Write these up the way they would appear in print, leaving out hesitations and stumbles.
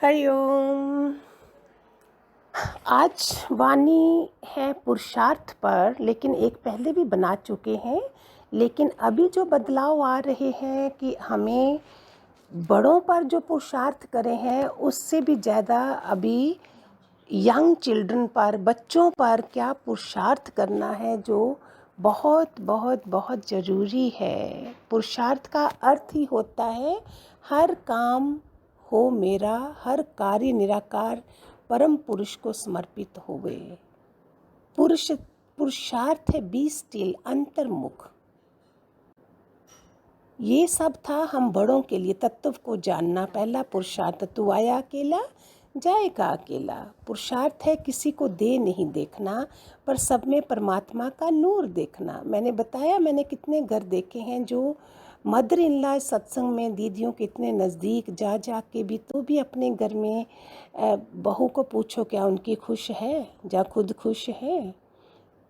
हरिओम। आज वाणी है पुरुषार्थ पर, लेकिन एक पहले भी बना चुके हैं। लेकिन अभी जो बदलाव आ रहे हैं कि हमें बड़ों पर जो पुरुषार्थ करे हैं उससे भी ज़्यादा अभी यंग चिल्ड्रन पर, बच्चों पर क्या पुरुषार्थ करना है, जो बहुत बहुत बहुत ज़रूरी है। पुरुषार्थ का अर्थ ही होता है हर काम हो मेरा, हर कार्य निराकार परम पुरुष को समर्पित होवे। पुरुषार्थ है बी स्टिल, अंतर्मुख। ये सब था हम बड़ों के लिए। तत्व को जानना पहला पुरुषार्थ। तू आया अकेला जाएगा अकेला। पुरुषार्थ है किसी को दे नहीं देखना, पर सब में परमात्मा का नूर देखना। मैंने बताया, मैंने कितने घर देखे हैं जो मदर इन लॉ सत्संग में दीदियों के इतने नज़दीक जा जा के भी, तो भी अपने घर में बहू को पूछो क्या उनकी खुश है, जा खुद खुश है।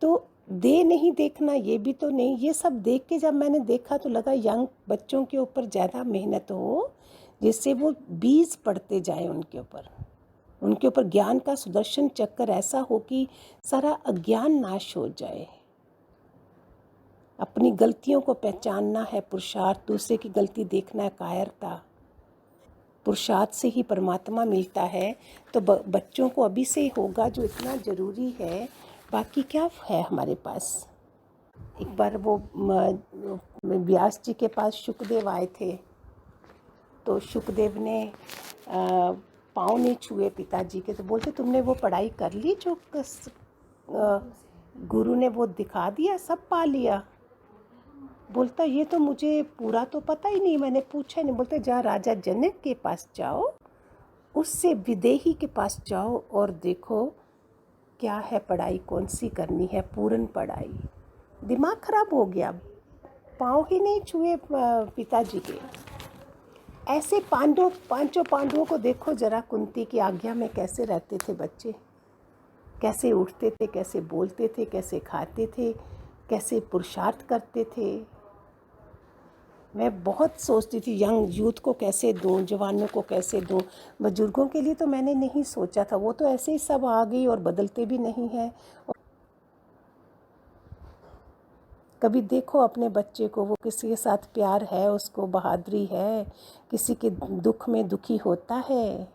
तो दे नहीं देखना ये भी तो नहीं। ये सब देख के जब मैंने देखा तो लगा यंग बच्चों के ऊपर ज़्यादा मेहनत हो, जिससे वो बीज पड़ते जाए उनके ऊपर ज्ञान का सुदर्शन चक्कर ऐसा हो कि सारा अज्ञान नाश हो जाए। अपनी गलतियों को पहचानना है पुरुषार्थ, दूसरे की गलती देखना है कायरता। पुरुषार्थ से ही परमात्मा मिलता है। तो बच्चों को अभी से होगा जो इतना ज़रूरी है। बाकी क्या है हमारे पास। एक बार वो व्यास जी के पास शुकदेव आए थे, तो शुकदेव ने पाँव नहीं छुए पिताजी के, तो बोलते तुमने वो पढ़ाई कर ली जो गुरु ने वो दिखा दिया, सब पा लिया। बोलता ये तो मुझे पूरा तो पता ही नहीं, मैंने पूछा नहीं। बोलते जा राजा जनक के पास जाओ, उससे विदेही के पास जाओ और देखो क्या है पढ़ाई, कौन सी करनी है, पूर्ण पढ़ाई। दिमाग खराब हो गया, पाँव ही नहीं छुए पिताजी के। ऐसे पांचों पांडवों को देखो जरा, कुंती की आज्ञा में कैसे रहते थे बच्चे, कैसे उठते थे, कैसे बोलते थे, कैसे खाते थे, कैसे पुरुषार्थ करते थे। मैं बहुत सोचती थी यंग यूथ को कैसे दूं, जवानों को कैसे दूं। बुजुर्गों के लिए तो मैंने नहीं सोचा था, वो तो ऐसे ही सब आ गई और बदलते भी नहीं हैं। कभी देखो अपने बच्चे को, वो किसी के साथ प्यार है, उसको बहादुरी है, किसी के दुख में दुखी होता है।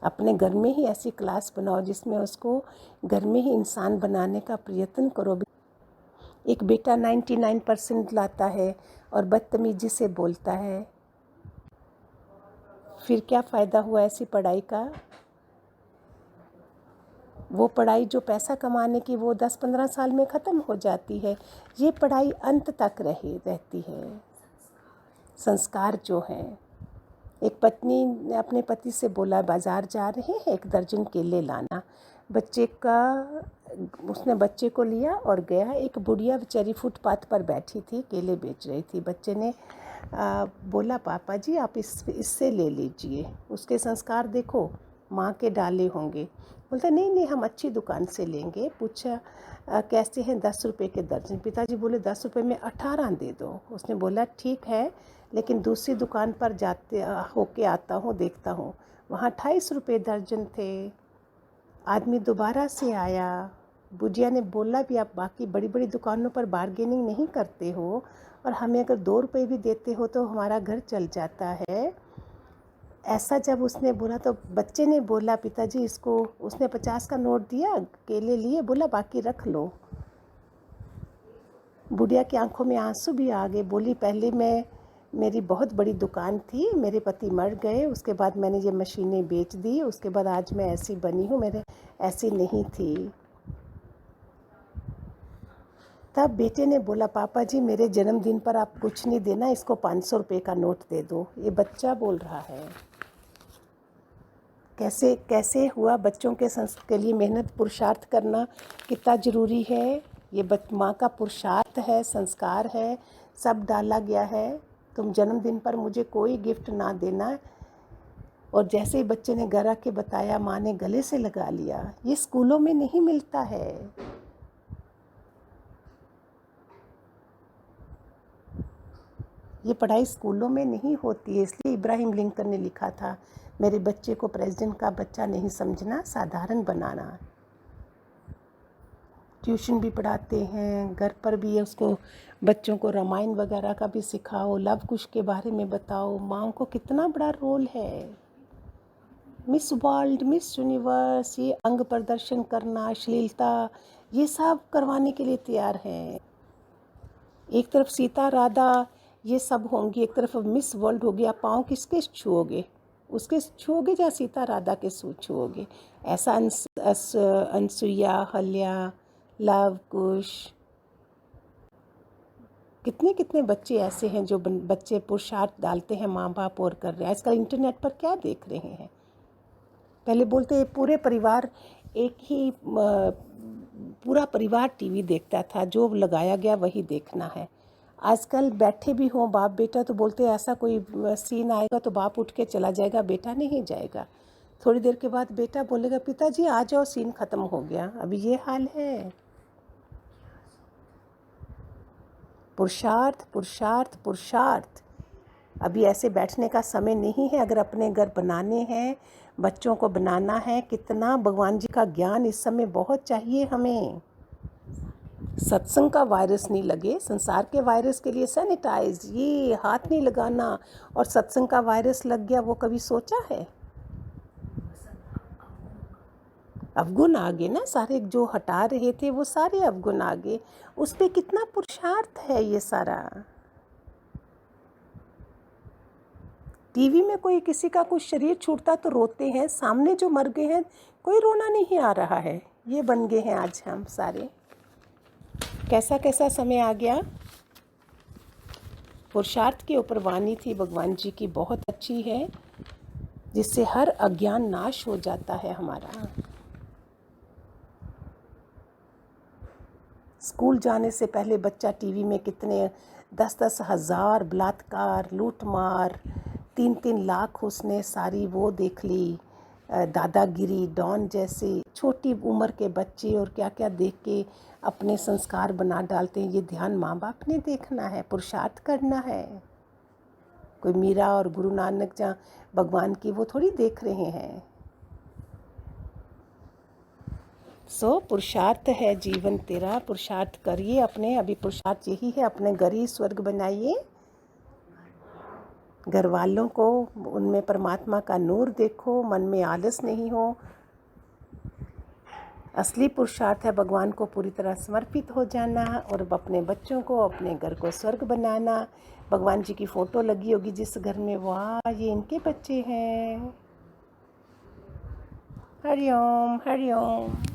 अपने घर में ही ऐसी क्लास बनाओ जिसमें उसको घर में ही इंसान बनाने का प्रयत्न करो। एक बेटा 99% लाता है और बदतमीजी से बोलता है, फिर क्या फ़ायदा हुआ ऐसी पढ़ाई का। वो पढ़ाई जो पैसा कमाने की, वो 10-15 साल में ख़त्म हो जाती है। ये पढ़ाई अंत तक रहती है। संस्कार जो हैं, एक पत्नी ने अपने पति से बोला बाज़ार जा रहे हैं, 1 दर्जन केले लाना। उसने बच्चे को लिया और गया। एक बुढ़िया बेचारी फुटपाथ पर बैठी थी, केले बेच रही थी। बच्चे ने बोला पापा जी आप इससे ले लीजिए। उसके संस्कार देखो, माँ के डाले होंगे। बोलता नहीं हम अच्छी दुकान से लेंगे। पूछा कैसे हैं, 10 रुपये के दर्जन। पिताजी बोले 10 रुपये में 18 दे दो। उसने बोला ठीक है, लेकिन दूसरी दुकान पर जाते होके आता हूँ, देखता हूँ वहाँ 28 रुपये दर्जन थे। आदमी दोबारा से आया। बुढ़िया ने बोला भी आप बाकी बड़ी बड़ी दुकानों पर बार्गेनिंग नहीं करते हो, और हमें अगर 2 रुपये भी देते हो तो हमारा घर चल जाता है। ऐसा जब उसने बोला तो बच्चे ने बोला पिताजी इसको, उसने 50 का नोट दिया, केले लिए, बोला बाकी रख लो। बुढ़िया की आंखों में आंसू भी आ गए। बोली पहले मेरी बहुत बड़ी दुकान थी, मेरे पति मर गए, उसके बाद मैंने ये मशीनें बेच दी, उसके बाद आज मैं ऐसी बनी हूँ, मेरे ऐसी नहीं थी। तब बेटे ने बोला पापा जी मेरे जन्मदिन पर आप कुछ नहीं देना, इसको 500 रुपये का नोट दे दो। ये बच्चा बोल रहा है। कैसे कैसे हुआ। बच्चों के लिए मेहनत पुरुषार्थ करना कितना ज़रूरी है। ये माँ का पुरुषार्थ है, संस्कार है, सब डाला गया है। तुम जन्मदिन पर मुझे कोई गिफ्ट ना देना। और जैसे ही बच्चे ने घर आके बताया, माँ ने गले से लगा लिया। ये स्कूलों में नहीं मिलता है। ये पढ़ाई स्कूलों में नहीं होती है। इसलिए इब्राहिम लिंकन ने लिखा था, मेरे बच्चे को प्रेसिडेंट का बच्चा नहीं समझना, साधारण बनाना। ट्यूशन भी पढ़ाते हैं, घर पर भी उसको बच्चों को रामायण वगैरह का भी सिखाओ, लव कुश के बारे में बताओ। माँ को कितना बड़ा रोल है। मिस वर्ल्ड, मिस यूनिवर्स, ये अंग प्रदर्शन करना, अश्लीलता, ये सब करवाने के लिए तैयार हैं। एक तरफ सीता राधा ये सब होंगी, एक तरफ मिस वर्ल्ड हो गया। पाँव किसके छुओगे? उसके छुओगे या सीता राधा के छुओगे? ऐसा अनसुईया, हल्या, लव कुश, कितने कितने बच्चे ऐसे हैं जो बच्चे पुरुषार्थ डालते हैं, माँ बाप और कर रहे हैं। आजकल इंटरनेट पर क्या देख रहे हैं? पहले बोलते हैं पूरे परिवार, एक ही पूरा परिवार टीवी देखता था, जो लगाया गया वही देखना है। आजकल बैठे भी हों बाप बेटा तो बोलते हैं ऐसा कोई सीन आएगा तो बाप उठ के चला जाएगा, बेटा नहीं जाएगा। थोड़ी देर के बाद बेटा बोलेगा पिताजी आ जाओ, सीन ख़त्म हो गया। अभी ये हाल है। पुरुषार्थ पुरुषार्थ पुरुषार्थ। अभी ऐसे बैठने का समय नहीं है। अगर अपने घर बनाने हैं, बच्चों को बनाना है, कितना भगवान जी का ज्ञान इस समय बहुत चाहिए हमें। सत्संग का वायरस नहीं लगे, संसार के वायरस के लिए सैनिटाइज, ये हाथ नहीं लगाना, और सत्संग का वायरस लग गया, वो कभी सोचा है? अवगुण आ गए ना, सारे जो हटा रहे थे वो सारे अवगुण आ गए। उस पर कितना पुरुषार्थ है ये सारा। टीवी में कोई किसी का कुछ शरीर छूटता तो रोते हैं, सामने जो मर गए हैं कोई रोना नहीं आ रहा है। ये बन गए हैं आज हम सारे। कैसा कैसा समय आ गया। पुरुषार्थ के ऊपर वाणी थी भगवान जी की, बहुत अच्छी है, जिससे हर अज्ञान नाश हो जाता है हमारा। स्कूल जाने से पहले बच्चा टीवी में कितने 10-10 हज़ार बलात्कार, लूटमार, 3-3 लाख उसने सारी वो देख ली, दादागिरी, डॉन जैसे छोटी उम्र के बच्चे, और क्या क्या देख के अपने संस्कार बना डालते हैं। ये ध्यान माँ बाप ने देखना है, पुरुषार्थ करना है। कोई मीरा और गुरु नानक जहाँ भगवान की वो थोड़ी देख रहे हैं। पुरुषार्थ है जीवन तेरा, पुरुषार्थ करिए अपने। अभी पुरुषार्थ यही है, अपने घर ही स्वर्ग बनाइए। घर वालों को उनमें परमात्मा का नूर देखो, मन में आलस नहीं हो। असली पुरुषार्थ है भगवान को पूरी तरह समर्पित हो जाना, और अपने बच्चों को, अपने घर को स्वर्ग बनाना। भगवान जी की फ़ोटो लगी होगी जिस घर में, वाह ये इनके बच्चे हैं। हरिओम हरिओम।